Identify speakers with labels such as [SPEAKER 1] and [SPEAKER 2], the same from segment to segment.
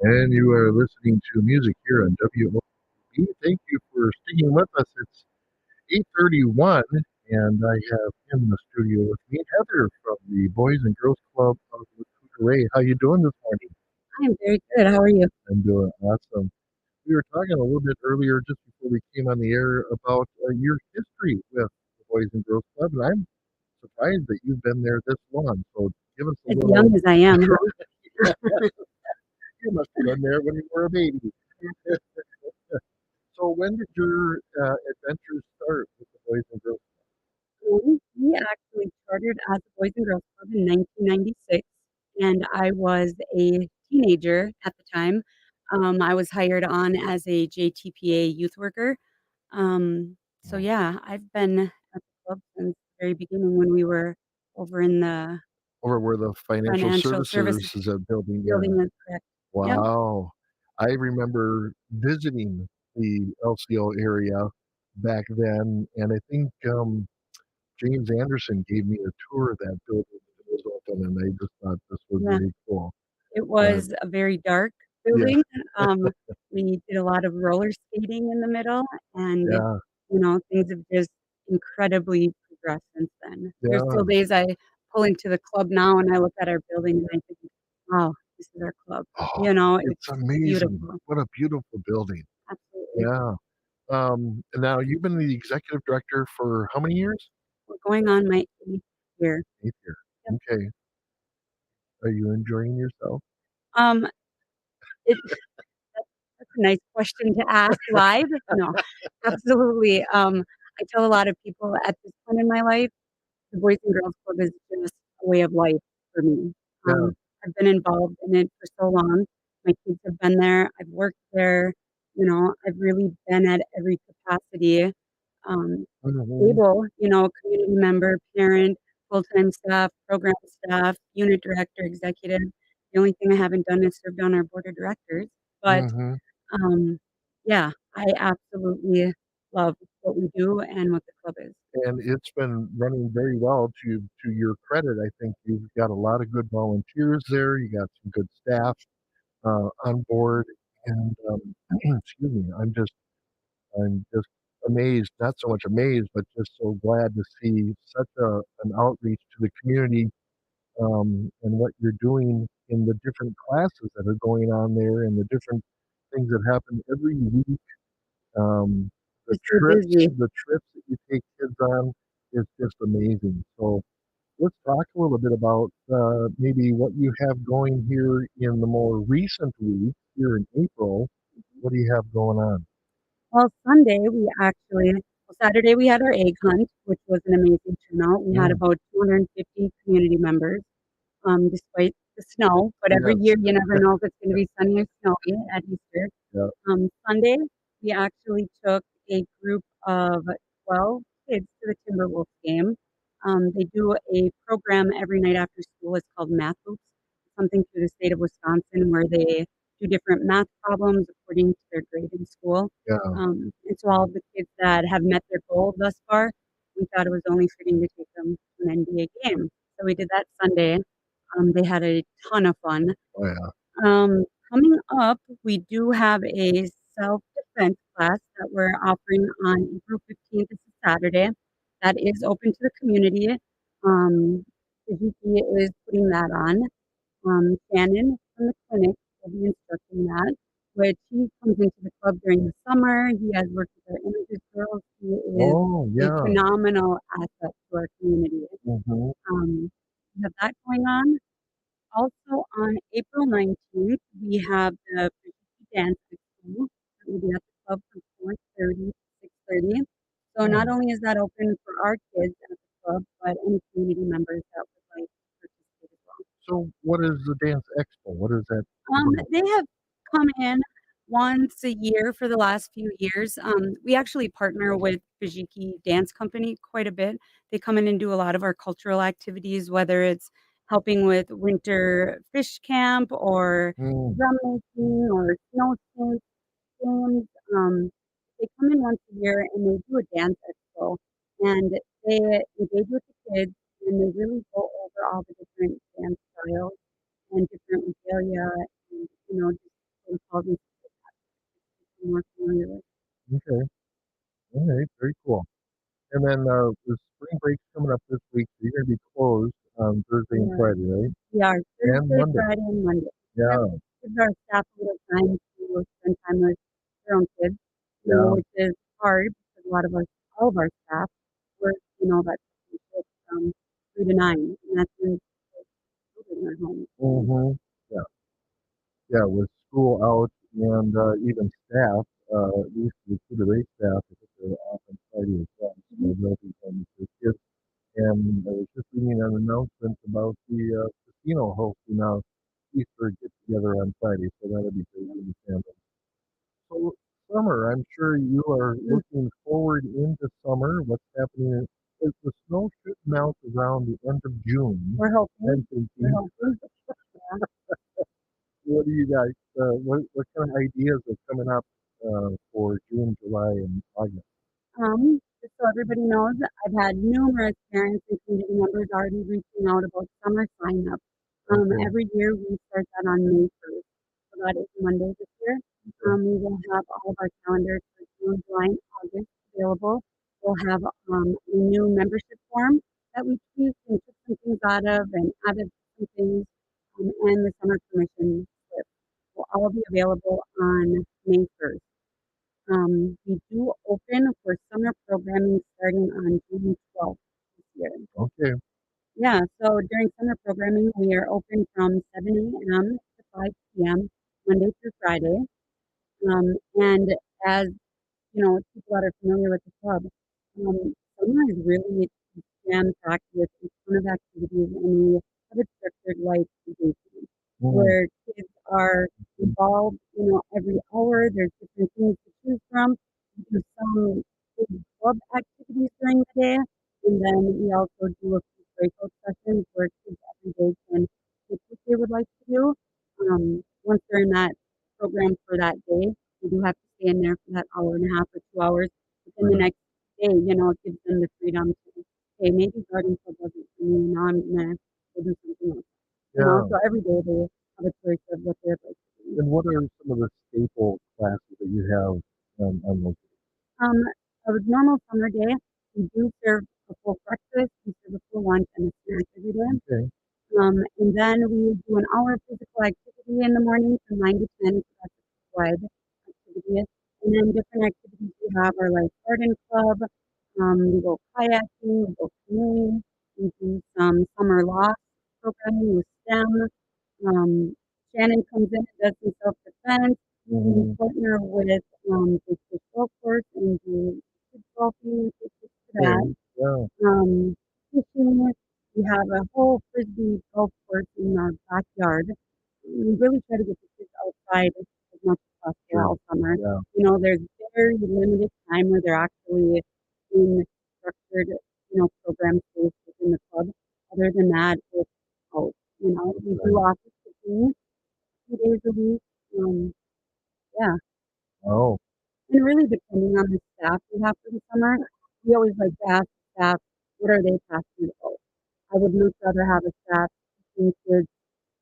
[SPEAKER 1] And you are listening to music here on WOB. Thank you for sticking with us. It's 8:31, and I have in the studio with me Heather from the Boys and Girls Club of Oreilles. How you doing this morning?
[SPEAKER 2] I am very good. How are you?
[SPEAKER 1] I'm doing awesome. We were talking a little bit earlier, just before we came on the air, about your history with the Boys and Girls Club, and I'm surprised that you've been there this long. So give us a
[SPEAKER 2] As
[SPEAKER 1] little.
[SPEAKER 2] young as I am, huh?
[SPEAKER 1] You must have been there when you were a baby. So when did your adventures start with the Boys and Girls?
[SPEAKER 2] We actually chartered as the Boys and Girls Club in 1996, and I was a teenager at the time. I was hired on as a JTPA youth worker. So
[SPEAKER 1] Oh,
[SPEAKER 2] yeah, I've been at the club since the very beginning when we were over in the
[SPEAKER 1] over where the financial
[SPEAKER 2] financial services
[SPEAKER 1] services is a building. Yeah.
[SPEAKER 2] building. That's correct. Yep.
[SPEAKER 1] Wow. I remember visiting the LCO area back then, and I think James Anderson gave me a tour of that building when it was open, and I just thought this was
[SPEAKER 2] Yeah.
[SPEAKER 1] really cool.
[SPEAKER 2] It
[SPEAKER 1] Uh,
[SPEAKER 2] was a very dark
[SPEAKER 1] yeah,
[SPEAKER 2] building. We did a lot of roller skating in the middle, and,
[SPEAKER 1] yeah,
[SPEAKER 2] things have just incredibly progressed since then. There's
[SPEAKER 1] yeah.
[SPEAKER 2] still days I pull into the club now and I look at our building and I think, "Wow, this is our club."
[SPEAKER 1] Oh, it's
[SPEAKER 2] It's
[SPEAKER 1] amazing.
[SPEAKER 2] beautiful.
[SPEAKER 1] What a beautiful building.
[SPEAKER 2] Absolutely.
[SPEAKER 1] Yeah. And now you've been the executive director for how many years?
[SPEAKER 2] We're going on my 8th year.
[SPEAKER 1] 8 years.
[SPEAKER 2] Yep.
[SPEAKER 1] Okay. Are you enjoying yourself?
[SPEAKER 2] Um, it That's a nice question to ask live. No, absolutely. I tell a lot of people at this point in my life, the Boys and Girls Club is just a way of life for me.
[SPEAKER 1] Yeah.
[SPEAKER 2] I've been involved in it for so long. My kids have been there. I've worked there. I've really been at every capacity. Um,
[SPEAKER 1] Mhm.
[SPEAKER 2] able, community member, parent, full-time staff, program staff, unit director, executive. The only thing I haven't done is served on our board of directors. But
[SPEAKER 1] Mhm.
[SPEAKER 2] um, yeah, I absolutely love what we do and what the club is.
[SPEAKER 1] And it's been running very well to your credit. I think you've got a lot of good volunteers there. You got some good staff on board, and excuse me, I'm just amazed, not so much amazed, but just so glad to see such an outreach to the community, and what you're doing in the different classes that are going on there and the different things that happen every week. Um, the
[SPEAKER 2] To stay
[SPEAKER 1] trips,
[SPEAKER 2] busy.
[SPEAKER 1] the trips that you take kids on is just amazing. So let's talk a little bit about maybe what you have going here in the more recent week here in April. What do you have going on?
[SPEAKER 2] Well, Saturday we had our egg hunt, which was an amazing turnout. We had
[SPEAKER 1] Mm,
[SPEAKER 2] about 250 community members, despite the snow. But every
[SPEAKER 1] yes.
[SPEAKER 2] year you never know if it's going to be sunny or snowy at Easter.
[SPEAKER 1] Yeah.
[SPEAKER 2] Sunday, we actually took a group of 12 kids to the Timberwolves game. They do a program every night after school. It's called Math Hoops, something through the state of Wisconsin where they do different math problems according to their grade in school.
[SPEAKER 1] Yeah.
[SPEAKER 2] And so all of the kids that have met their goal thus far, we thought it was only fitting to take them to an NBA game. So we did that Sunday. They had a ton of fun.
[SPEAKER 1] Oh yeah.
[SPEAKER 2] Coming up, we do have a self-defense class that we're offering on April 15th. This is Saturday. That is open to the community. The GP is putting that on. Shannon from the clinic will be instructing that, which he comes into the club during the summer. He has worked with our images girls. He is
[SPEAKER 1] Oh
[SPEAKER 2] a
[SPEAKER 1] yeah.
[SPEAKER 2] phenomenal asset to our community.
[SPEAKER 1] Hmm.
[SPEAKER 2] We have that going on. Also on April 19th, we have the Bridget Dance Expo that will be at the club from 4:30 to 6:30. So not
[SPEAKER 1] Oh.
[SPEAKER 2] only is that open for our kids at the club, but any community members that would like to participate as well.
[SPEAKER 1] So what is the dance expo? What is that about?
[SPEAKER 2] They have come in once a year for the last few years. We actually partner with Bijiki Dance Company quite a bit. They come in and do a lot of our cultural activities, whether it's helping with winter fish camp or
[SPEAKER 1] Mm,
[SPEAKER 2] drum making or snow games. They come in once a year and they do a dance expo, and they engage with the kids and they really go over all the different dance styles and different regalia and, those calls and more familiar with.
[SPEAKER 1] Okay. All right. Very cool. And then the spring break's coming up this week, so you're going to be closed on Thursday and
[SPEAKER 2] Yeah.
[SPEAKER 1] Friday, right?
[SPEAKER 2] We are
[SPEAKER 1] And
[SPEAKER 2] Thursday,
[SPEAKER 1] Monday.
[SPEAKER 2] Friday, and Monday. That
[SPEAKER 1] Yeah.
[SPEAKER 2] gives our staff a little time to spend time with their own kids,
[SPEAKER 1] Yeah.
[SPEAKER 2] which is hard because a lot of all of our staff work, that second shift from 3 to 9, and that's when the children are home.
[SPEAKER 1] Mm-hmm. Yeah. Yeah. With school out and even staff, at least the two-day staff, I think they're off on Friday as well.
[SPEAKER 2] Mhm.
[SPEAKER 1] So they'll be home with their kids. And I was just reading an announcement about the casino hosting a Easter get together on Friday, so that'll be great for the family. So, summer, I'm sure you are
[SPEAKER 2] Mm,
[SPEAKER 1] looking forward into summer. What's happening is the snow should melt around the end of June.
[SPEAKER 2] We're hoping.
[SPEAKER 1] I'm
[SPEAKER 2] We're
[SPEAKER 1] thinking,
[SPEAKER 2] hoping. Yeah.
[SPEAKER 1] what do you guys, what kind of ideas are coming up for June, July, and August?
[SPEAKER 2] Just so everybody knows, I've had numerous parents and community members already reaching out about summer sign up.
[SPEAKER 1] Okay,
[SPEAKER 2] Every year we start that on May 1st. So that is Monday this year.
[SPEAKER 1] okay,
[SPEAKER 2] We will have all of our calendars for June, July, and August available. We'll have a new membership form that we tweaked and took some things out of and added some things, and the summer permission slip will all be available on May 1st. We do open for summer programming starting on June 12th this year.
[SPEAKER 1] okay.
[SPEAKER 2] Yeah, so during summer programming, we are open from 7 a.m. to 5 p.m., Monday through Friday. And as people that are familiar with the club, summer is really jam-packed with a ton of activities, and we have it structured like vacation,
[SPEAKER 1] Mm,
[SPEAKER 2] where kids are involved, every hour. There's different things to choose from. We do some big club activities during the day, and then we also do a few breakout sessions where kids every day can pick what they would like to do. Once they're in that program for that day, we do have to stay in there for that hour and a half or 2 hours. But then the
[SPEAKER 1] right.
[SPEAKER 2] next day, it gives them the freedom to, hey, maybe garden club wasn't for me. Now I'm gonna go do something else.
[SPEAKER 1] Yeah.
[SPEAKER 2] So every day they have a choice of what they'd like to do.
[SPEAKER 1] And what are some of the staple classes that you have on those?
[SPEAKER 2] Um, a normal summer day, we do serve a full breakfast, we serve a full lunch and a snack every day.
[SPEAKER 1] Okay.
[SPEAKER 2] And then we do an hour of physical activity in the morning from 9 to 10. So that's a prescribed activity. And then different activities we have are like garden club, we go kayaking, we go canoeing, we do some summer loft programming with STEM. Um, Shannon comes in and does some self-defense. We
[SPEAKER 1] Mm-hmm.
[SPEAKER 2] partner with the kids golf course and do kids golfing, take kids to that.
[SPEAKER 1] Okay. Yeah.
[SPEAKER 2] Fishing, we have a whole frisbee golf course in our backyard. We really try to get the kids outside as much as possible
[SPEAKER 1] Sure.
[SPEAKER 2] all summer.
[SPEAKER 1] Yeah.
[SPEAKER 2] There's very limited time where they're actually in structured, program space within the club. Other than that, it's out. We do
[SPEAKER 1] Right.
[SPEAKER 2] office cooking 2 days a week. Um, yeah,
[SPEAKER 1] Oh,
[SPEAKER 2] and really depending on the staff we have for the summer, we always like to ask staff, what are they passionate about? I would much rather have a staff teaching kids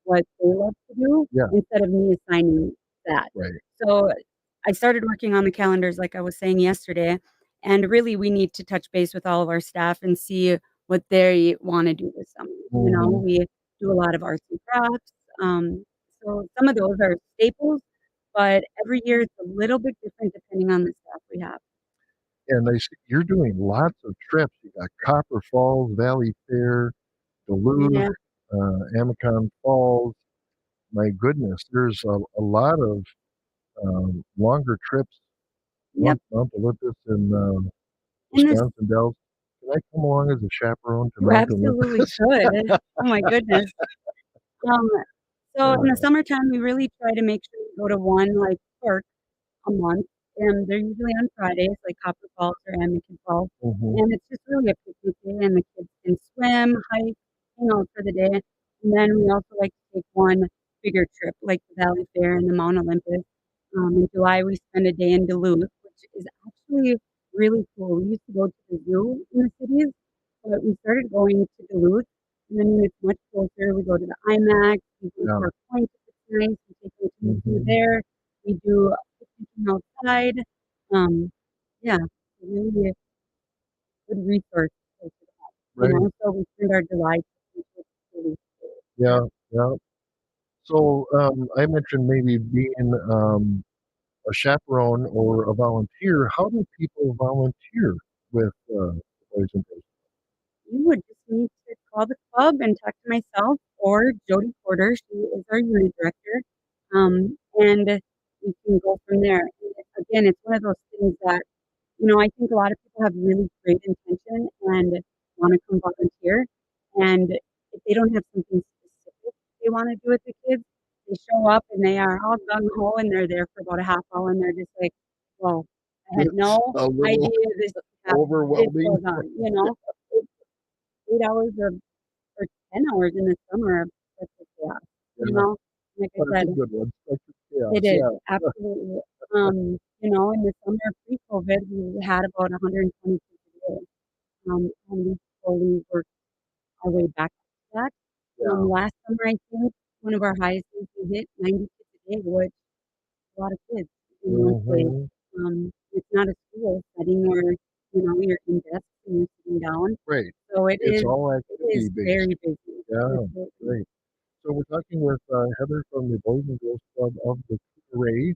[SPEAKER 2] what they love to do
[SPEAKER 1] yeah.
[SPEAKER 2] instead of me assigning that.
[SPEAKER 1] Right.
[SPEAKER 2] So I started working on the calendars, like I was saying yesterday, and really we need to touch base with all of our staff and see what they want to do this summer.
[SPEAKER 1] Mm-hmm.
[SPEAKER 2] We do a lot of arts and crafts. So some of those are staples, but every year it's a little bit different depending on the staff we have.
[SPEAKER 1] And you're doing lots of trips. You got Copper Falls, Valley Fair, Duluth,
[SPEAKER 2] Yeah.
[SPEAKER 1] Amacon Falls. My goodness, there's a lot of longer trips.
[SPEAKER 2] Yep.
[SPEAKER 1] Mount Olympus and
[SPEAKER 2] And this
[SPEAKER 1] Wisconsin Dells. Can I come along as a chaperone to
[SPEAKER 2] you
[SPEAKER 1] Mount Olympus?
[SPEAKER 2] absolutely should. Oh my goodness. Um, so in the
[SPEAKER 1] Yeah.
[SPEAKER 2] summertime, we really try to make sure we go to one like park a month, and they're usually on Fridays, like Copper Falls or Amican Falls.
[SPEAKER 1] Mm-hmm.
[SPEAKER 2] And it's just really a picnic day, and the kids can swim, hike, for the day. And then we also like to take one bigger trip, like the Valley Fair and the Mount Olympus. In July, we spend a day in Duluth, which is actually really cool. We used to go to the zoo in the cities, but we started going to Duluth, and then when it's much closer, we go to the IMAX, we go to
[SPEAKER 1] Yeah.
[SPEAKER 2] Park Point if it's nice, we take them to the zoo
[SPEAKER 1] Mm-hmm.
[SPEAKER 2] there. We do picnicking outside. Um, yeah, really a good resource to that,
[SPEAKER 1] right.
[SPEAKER 2] so we spend our July into really
[SPEAKER 1] Yeah,
[SPEAKER 2] here.
[SPEAKER 1] yeah. So, I mentioned maybe being, a chaperone or a volunteer. How do people volunteer with, Boys and Girls?
[SPEAKER 2] You would just need to call the club and talk to myself or Jody Porter. She is our unit director. And we can go from there. And again, it's one of those things that, I think a lot of people have really great intention and want to come volunteer. And if they don't have something specific they want to do with the kids, they show up and they are all gung ho and they're there for about a half hour and they're just like, well, I had
[SPEAKER 1] It's
[SPEAKER 2] no
[SPEAKER 1] a little
[SPEAKER 2] idea this happened. It
[SPEAKER 1] overwhelming.
[SPEAKER 2] goes on, It's 8 hours or 10 hours in the summer of such a chaos,
[SPEAKER 1] Yeah,
[SPEAKER 2] Like I
[SPEAKER 1] but it's a
[SPEAKER 2] said,
[SPEAKER 1] good one. Such a
[SPEAKER 2] it
[SPEAKER 1] chaos,
[SPEAKER 2] is,
[SPEAKER 1] yeah.
[SPEAKER 2] absolutely. In the summer pre-COVID, we had about 120 kids a day, and we slowly worked our way back to that.
[SPEAKER 1] Yeah.
[SPEAKER 2] Last summer, I think one of our highest days we hit 90 kids a day, which is a lot of kids in one place.
[SPEAKER 1] Mhm.
[SPEAKER 2] It's not a school setting where, you're in desks and you're sitting down.
[SPEAKER 1] Great.
[SPEAKER 2] So
[SPEAKER 1] It's all
[SPEAKER 2] it is
[SPEAKER 1] activity based.
[SPEAKER 2] very busy.
[SPEAKER 1] Yeah,
[SPEAKER 2] Absolutely.
[SPEAKER 1] great. So we're talking with Heather from the Boys and Girls Club of the Oreilles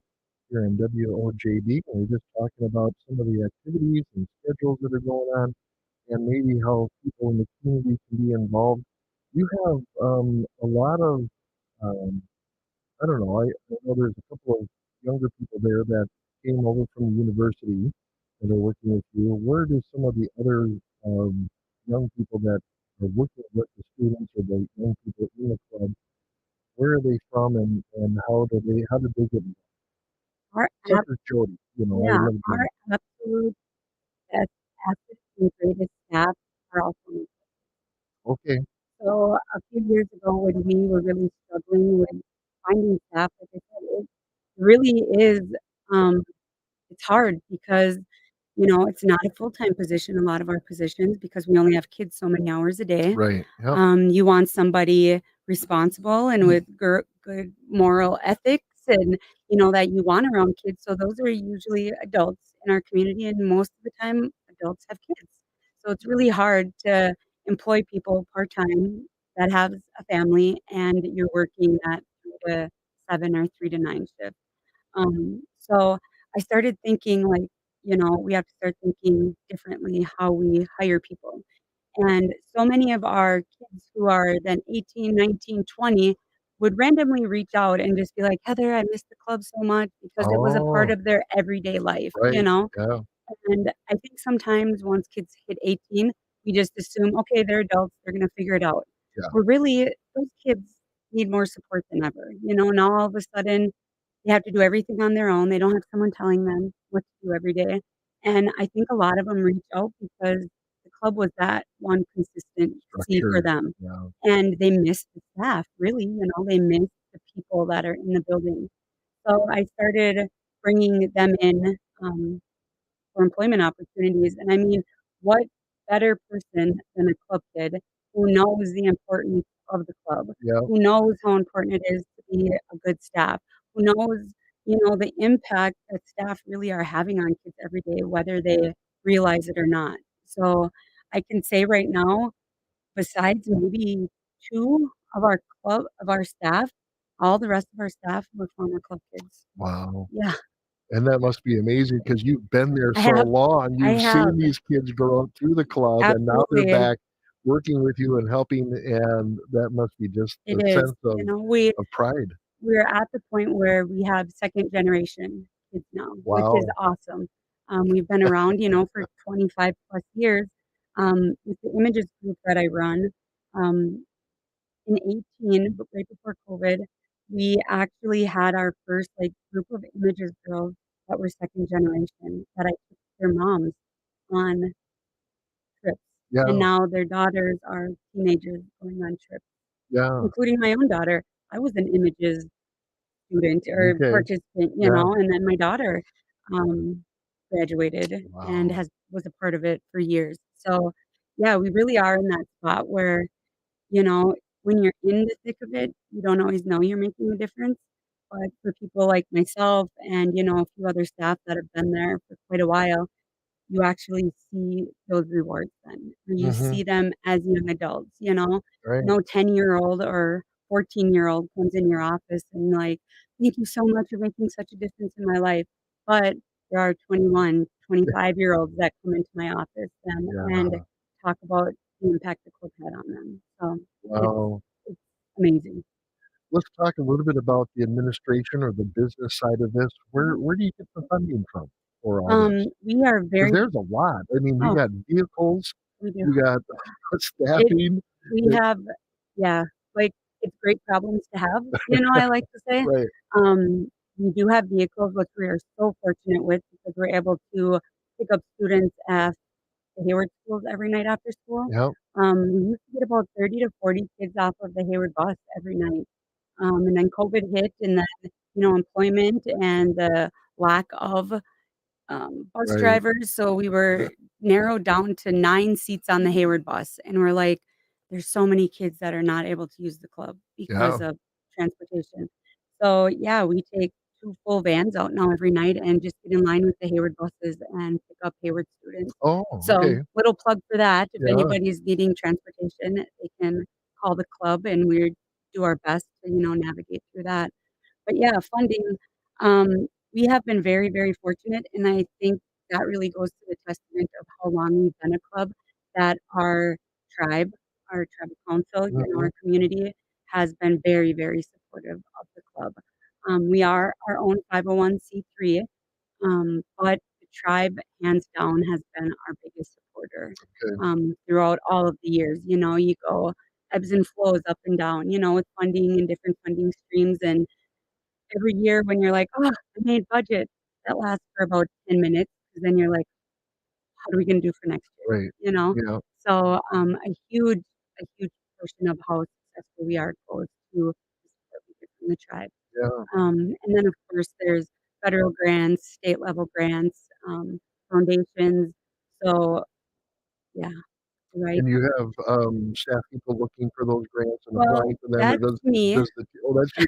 [SPEAKER 1] here in WOJB, and we're just talking about some of the activities and schedules that are going on, and maybe how people in the community can be involved. You have a lot of, um, I don't know, I know there's a couple of younger people there that came over from the university that are working with you. Where do some of the other young people that are working with the students or the young people in the club, where are they from and how did they get involved?
[SPEAKER 2] Our
[SPEAKER 1] Such
[SPEAKER 2] app
[SPEAKER 1] as Jody, I
[SPEAKER 2] Yeah,
[SPEAKER 1] love
[SPEAKER 2] our
[SPEAKER 1] Jody.
[SPEAKER 2] absolute best assets and greatest staff are also new.
[SPEAKER 1] Okay,
[SPEAKER 2] So a few years ago when we were really struggling with finding staff, like I said, it really is, um, it's hard because, it's not a full-time position, a lot of our positions, because we only have kids so many hours a day.
[SPEAKER 1] right. Yep.
[SPEAKER 2] You want somebody responsible and with good moral ethics and, that you want around kids. So those are usually adults in our community, and most of the time, adults have kids. So it's really hard to employ people part-time that have a family and you're working that 3 to 7 or 3 to 9 shift. So I started thinking like, we have to start thinking differently how we hire people. And so many of our kids who are then 18, 19, 20 would randomly reach out and just be like, "Heather, I miss the club so much," because it was a part
[SPEAKER 1] Oh,
[SPEAKER 2] of their everyday life,
[SPEAKER 1] right. Yeah,
[SPEAKER 2] And I think sometimes once kids hit 18, we just assume, "Okay, they're adults, they're gonna figure it out."
[SPEAKER 1] yeah.
[SPEAKER 2] Well, really, those kids need more support than ever, Now all of a sudden they have to do everything on their own. They don't have someone telling them what to do every day. And I think a lot of them reach out because the club was that one consistency for
[SPEAKER 1] Structure.
[SPEAKER 2] them.
[SPEAKER 1] Yeah.
[SPEAKER 2] And they miss the staff, really, they miss the people that are in the building. So I started bringing them in, for employment opportunities. And I mean, what better person than a club kid who knows the importance of the club,
[SPEAKER 1] Yeah.
[SPEAKER 2] who knows how important it is to be a good staff, who knows, the impact that staff really are having on kids every day, whether they realize it or not. So I can say right now, besides maybe two of our staff, all the rest of our staff were former club kids.
[SPEAKER 1] Wow.
[SPEAKER 2] Yeah,
[SPEAKER 1] And that must be amazing because you've been there
[SPEAKER 2] I
[SPEAKER 1] so
[SPEAKER 2] have,
[SPEAKER 1] long.
[SPEAKER 2] I
[SPEAKER 1] You've
[SPEAKER 2] have,
[SPEAKER 1] seen these kids grow up through the club, and now they're
[SPEAKER 2] absolutely.
[SPEAKER 1] back working with you and helping, and that must be just
[SPEAKER 2] It
[SPEAKER 1] a
[SPEAKER 2] is,
[SPEAKER 1] sense of pride.
[SPEAKER 2] we're at the point where we have second generation kids now, which is
[SPEAKER 1] Wow.
[SPEAKER 2] awesome. We've been around, for 25 plus years. With the images group that I run, um, in 18, but right before COVID, we actually had our first like group of images girls that were second generation that I took their moms on trips. And
[SPEAKER 1] Yeah,
[SPEAKER 2] now their daughters are teenagers going on trips,
[SPEAKER 1] yeah.
[SPEAKER 2] including my own daughter. I was an images student or
[SPEAKER 1] Okay.
[SPEAKER 2] participant,
[SPEAKER 1] Yeah.
[SPEAKER 2] and then my daughter graduated and
[SPEAKER 1] Wow.
[SPEAKER 2] has was a part of it for years. So yeah, we really are in that spot where, you know, when you're in the thick of it, you don't always know you're making a difference. But for people like myself and, a few other staff that have been there for quite a while, you actually see those rewards then, or you
[SPEAKER 1] Mhm.
[SPEAKER 2] see them as young adults,
[SPEAKER 1] Right.
[SPEAKER 2] no 10-year-old or 14-year-old comes in your office and like, "Thank you so much for making such a difference in my life." But there are 21, 25-year-olds that come into my office and
[SPEAKER 1] Yeah.
[SPEAKER 2] talk about the impact the club had on them. So it's
[SPEAKER 1] Wow.
[SPEAKER 2] it's amazing.
[SPEAKER 1] Let's talk a little bit about the administration or the business side of this.
[SPEAKER 2] Mhm.
[SPEAKER 1] Where do you get the funding from for all this?
[SPEAKER 2] We are
[SPEAKER 1] Because
[SPEAKER 2] very
[SPEAKER 1] there's a lot. I mean, you
[SPEAKER 2] oh,
[SPEAKER 1] got vehicles,
[SPEAKER 2] we do.
[SPEAKER 1] you got
[SPEAKER 2] It
[SPEAKER 1] staffing.
[SPEAKER 2] we
[SPEAKER 1] It
[SPEAKER 2] have yeah, like, it's great problems to have, I like to say.
[SPEAKER 1] right.
[SPEAKER 2] Um, we do have vehicles, which we are so fortunate with because we're able to pick up students at the Hayward schools every night after school.
[SPEAKER 1] Yep.
[SPEAKER 2] We used to get about 30 to 40 kids off of the Hayward bus every night. And then COVID hit and then, employment and the lack of bus
[SPEAKER 1] Right.
[SPEAKER 2] drivers, so we were narrowed down to 9 seats on the Hayward bus, and we're like, "There's so many kids that are not able to use the club
[SPEAKER 1] Yeah.
[SPEAKER 2] because of transportation." So, yeah, we take 2 full vans out now every night and just get in line with the Hayward buses and pick up Hayward students.
[SPEAKER 1] Oh,
[SPEAKER 2] So,
[SPEAKER 1] okay.
[SPEAKER 2] little plug for that. If
[SPEAKER 1] Yeah.
[SPEAKER 2] anybody's needing transportation, they can call the club, and we do our best to, navigate through that. But yeah, funding, we have been very, very fortunate, and I think that really goes to the testament of how long we've been a club, that tribe, our tribal council,
[SPEAKER 1] Mhm.
[SPEAKER 2] our community has been very, very supportive of the club. We are our own 501(c)(3), but the tribe, hands down, has been our biggest supporter,
[SPEAKER 1] Okay.
[SPEAKER 2] throughout all of the years. You go ebbs and flows up and down, with funding and different funding streams, and every year when you're like, "Oh, I made budget," that lasts for about 10 minutes, 'cause then you're like, "What are we gonna do for next year?"
[SPEAKER 1] Right.
[SPEAKER 2] You know?
[SPEAKER 1] Yeah.
[SPEAKER 2] So, a huge portion of how successful we are goes to the support we get from the tribe.
[SPEAKER 1] Yeah.
[SPEAKER 2] And then, of course, there's federal grants, state level grants, foundations. So, yeah, right.
[SPEAKER 1] And you have, staff people looking for those grants and
[SPEAKER 2] Well,
[SPEAKER 1] applying for them, or
[SPEAKER 2] that's me,
[SPEAKER 1] does the oh, that's you.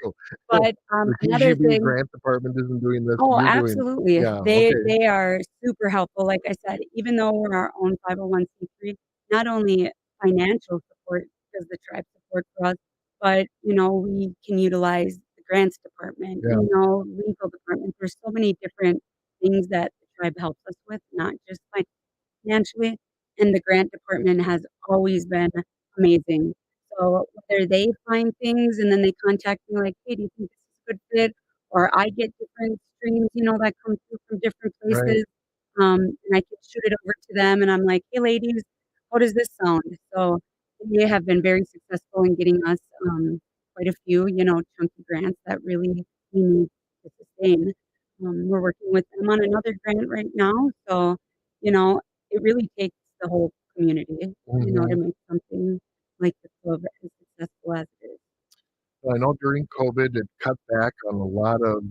[SPEAKER 2] but,
[SPEAKER 1] The
[SPEAKER 2] another
[SPEAKER 1] TGB
[SPEAKER 2] thing.
[SPEAKER 1] grant department isn't doing this,
[SPEAKER 2] Oh,
[SPEAKER 1] you're doing
[SPEAKER 2] absolutely.
[SPEAKER 1] yeah,
[SPEAKER 2] They
[SPEAKER 1] okay.
[SPEAKER 2] they are super helpful. Like I said, even though we're our own 501(c)(3), not only financial support does the tribe support for us, but, we can utilize the grants department,
[SPEAKER 1] Yeah.
[SPEAKER 2] legal department. There's so many different things that the tribe helps us with, not just financially, and the grant department has always been amazing. So whether they find things and then they contact me like, "Hey, do you think this is a good fit?" Or I get different streams, that come through from different
[SPEAKER 1] Right.
[SPEAKER 2] places, and I can shoot it over to them, and I'm like, "Hey, ladies, how does this sound?" So they have been very successful in getting us, quite a few, chunky grants that really we need to sustain. We're working with them on another grant right now, so, you know, it really takes the whole community, to
[SPEAKER 1] Mhm.
[SPEAKER 2] make something like the club as successful as it is.
[SPEAKER 1] I know during COVID, it cut back on a lot of,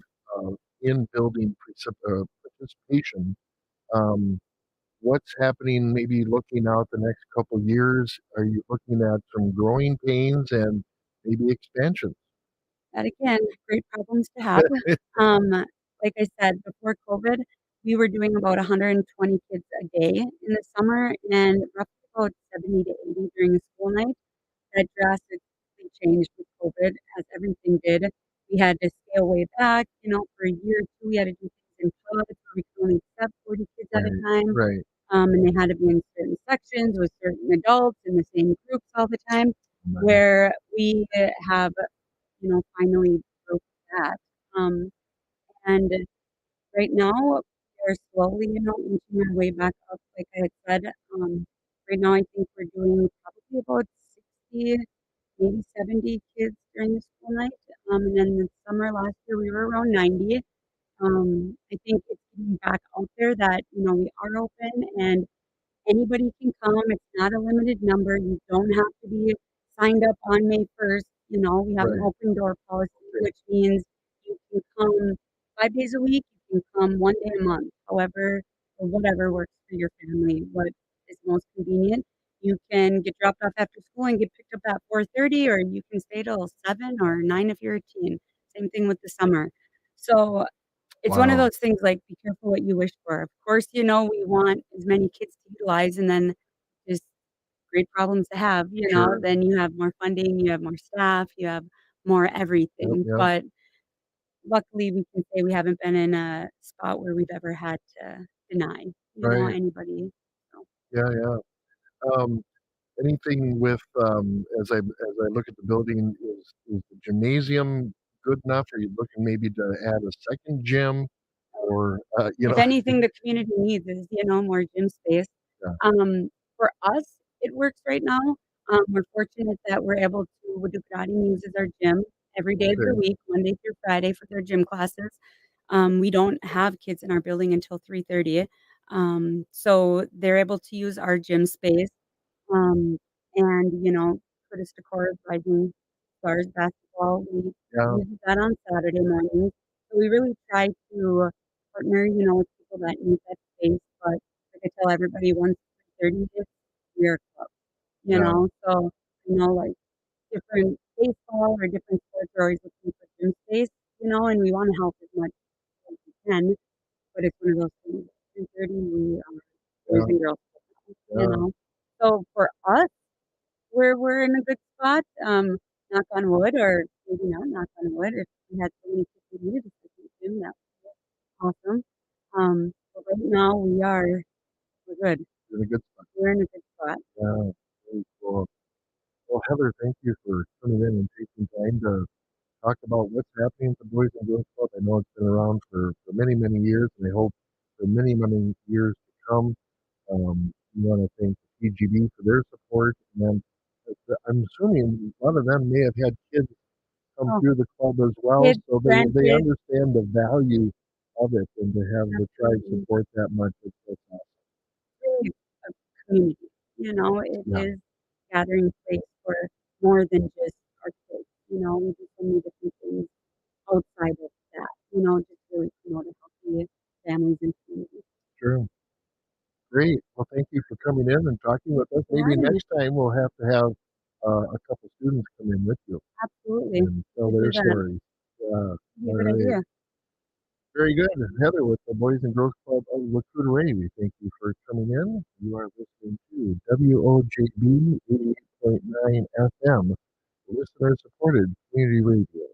[SPEAKER 1] in-building participation. Um, what's happening maybe looking out the next couple years? Are you looking at some growing pains and maybe expansions?
[SPEAKER 2] That again, great problems to have. Um, like I said, before COVID, we were doing about 120 kids a day in the summer and roughly about 70 to 80 during the school night. That drastically changed with COVID, as everything did. We had to scale way back, for a year or 2, we had to do things in pods where we could only accept 40 kids at a
[SPEAKER 1] Right,
[SPEAKER 2] time,
[SPEAKER 1] right.
[SPEAKER 2] and they had to be in certain sections with certain adults in the same groups all the time,
[SPEAKER 1] Man,
[SPEAKER 2] where we have, finally broke that. Um, and right now, we're slowly, inching our way back up, like I had said. Right now, I think we're doing probably about 60, maybe 70 kids during the school night. And then the summer last year, we were around 90. I think it's getting back out there that, we are open and anybody can come. It's not a limited number. You don't have to be signed up on May 1st. We have an
[SPEAKER 1] right,
[SPEAKER 2] open door policy,
[SPEAKER 1] okay,
[SPEAKER 2] which means you can come 5 days a week, you can come 1 day a month, however or whatever works for your family, what is most convenient. You can get dropped off after school and get picked up at 4:30, or you can stay till 7 or 9 if you're a teen. same thing with the summer. So, it's one of
[SPEAKER 1] Wow.
[SPEAKER 2] those things, like, be careful what you wish for. Of course, we want as many kids to utilize, and then just great problems to have,
[SPEAKER 1] Sure.
[SPEAKER 2] then you have more funding, you have more staff, you have more
[SPEAKER 1] Yep,
[SPEAKER 2] everything,
[SPEAKER 1] yep.
[SPEAKER 2] but luckily, we can say we haven't been in a spot where we've ever had to deny,
[SPEAKER 1] Right.
[SPEAKER 2] anybody, so.
[SPEAKER 1] Yeah, yeah. Um, anything with, as I look at the building, is the gymnasium good enough? Are you looking maybe to add a second gym or,
[SPEAKER 2] If anything, the community needs is, more gym space.
[SPEAKER 1] yeah,
[SPEAKER 2] For us, it works right now. We're fortunate that we're able to do karate uses our gym every day of the
[SPEAKER 1] okay,
[SPEAKER 2] week, Monday through Friday for their gym classes. We don't have kids in our building until 3:30, so they're able to use our gym space. Um, and, Curtis Decor Rising Stars basketball, we
[SPEAKER 1] yeah,
[SPEAKER 2] use that on Saturday mornings. So we really try to partner, with people that need that space, but like I tell everybody, once 30 hits, we are club,
[SPEAKER 1] yeah,
[SPEAKER 2] So, like different baseball or different sports are always looking for gym space, and we wanna help as much as we can, but it's one of those things, 3:30, we are boys
[SPEAKER 1] yeah,
[SPEAKER 2] and girls club now,
[SPEAKER 1] yeah,
[SPEAKER 2] So for us, we're in a good spot, knock on wood, or maybe not knock on wood, if we had so many people needed a second gym, that would be awesome. But right now we're good.
[SPEAKER 1] in a good spot.
[SPEAKER 2] We're in a good spot.
[SPEAKER 1] Yeah, very cool. Well, Heather, thank you for coming in and taking time to talk about what's happening at the Boys and Girls Club. I know it's been around for many, many years, and I hope for many, many years to come. We want to thank the PGB for their support, and then I'm assuming a lot of them may have had kids come
[SPEAKER 2] Oh,
[SPEAKER 1] through the club as well,
[SPEAKER 2] kids,
[SPEAKER 1] so they
[SPEAKER 2] grandkids,
[SPEAKER 1] understand the value of it, and to have the tribe
[SPEAKER 2] absolutely.
[SPEAKER 1] support that much, that's awesome.
[SPEAKER 2] Really a community, it
[SPEAKER 1] Yeah,
[SPEAKER 2] is a gathering place for more than just our kids, we do so many different things outside of that, just really promote a healthy families and communities.
[SPEAKER 1] sure. Great. Well, thank you for coming in and talking with us.
[SPEAKER 2] For
[SPEAKER 1] Maybe
[SPEAKER 2] having me.
[SPEAKER 1] next time we'll have to have a couple students come in with you
[SPEAKER 2] Absolutely.
[SPEAKER 1] and tell
[SPEAKER 2] We do
[SPEAKER 1] their
[SPEAKER 2] that.
[SPEAKER 1] stories. Yeah.
[SPEAKER 2] It'd be a
[SPEAKER 1] All
[SPEAKER 2] good
[SPEAKER 1] right.
[SPEAKER 2] idea.
[SPEAKER 1] Very good. Heather with the Boys and Girls Club of La Courte, we thank you for coming in. You are listening to WOJB 88.9 FM, listener supported community radio.